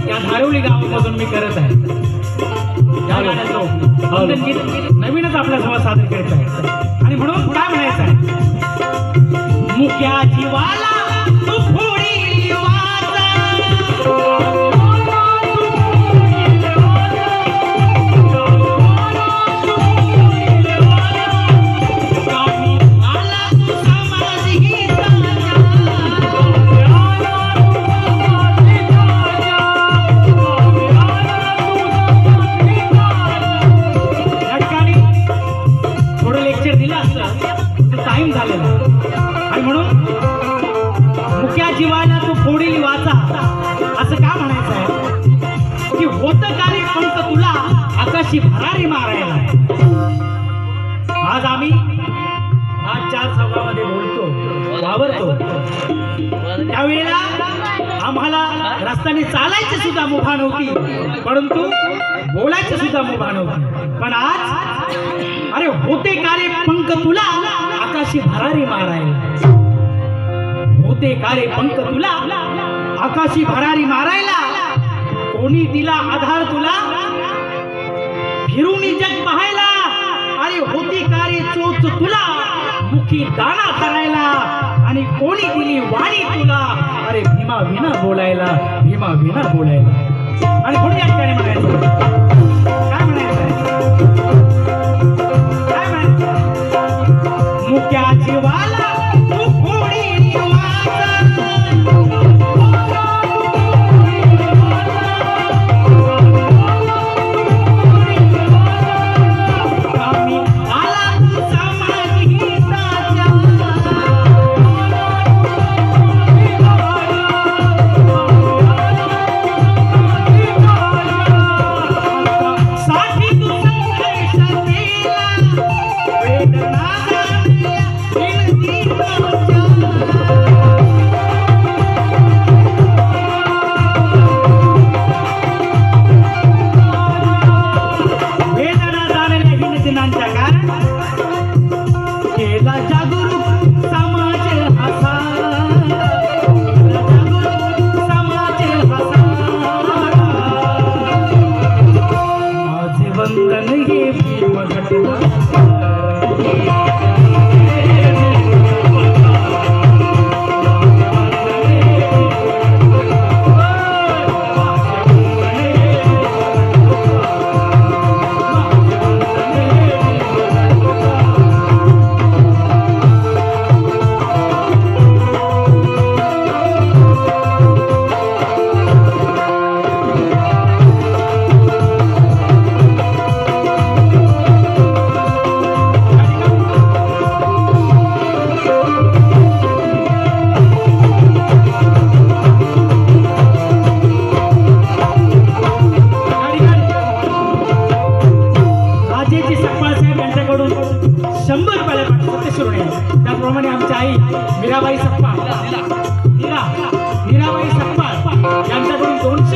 या धारवली गावामधून मी करत आहे. या गाण्याचं वंदन गीत नवीनच आपल्यासमोर सादर करत आहे आणि म्हणून काय म्हणायचं आहे, मुक्या जीवाला तू फोडी वाचा, टाइम झालेला आणि म्हणून मुक्या जीवाला तू फोडील वाचा असं का म्हणायचं आहे की होतं कार्य पंख तुला आकाशी भरारी मारायला. आज आम्ही आज 4 सभामध्ये बोलतो वावरतो त्यावेळेला आम्हाला रस्त्याने चालायची सुद्धा मुभा नव्हती, परंतु बोलायची सुद्धा मुभा नव्हती. पण आज अरे होते कार्य पंख तुला आकाशी भरारी मारायला, होते कार्य पंख तुला आकाशी भरारी मारायला, कोणी दिला आधार तुला फिरून जग पाहायला. अरे होती कार्य चोच तुला मुखी दाना करायला, आणि कोणी दिली वाणी तुला अरे भीमा विना बोलायला, भीमा विना बोलायला. आणि पुढे या ठिकाणी म्हणायचं काय म्हणायचं मुक्या जीवाला तू फोडी वाचा, आम्ही आला तू समाज हिताच्या, साठी तू संघर्ष केला वेदना त्याप्रमाणे आमच्या आई मीराबाई सप्पा यांच्याकडून 200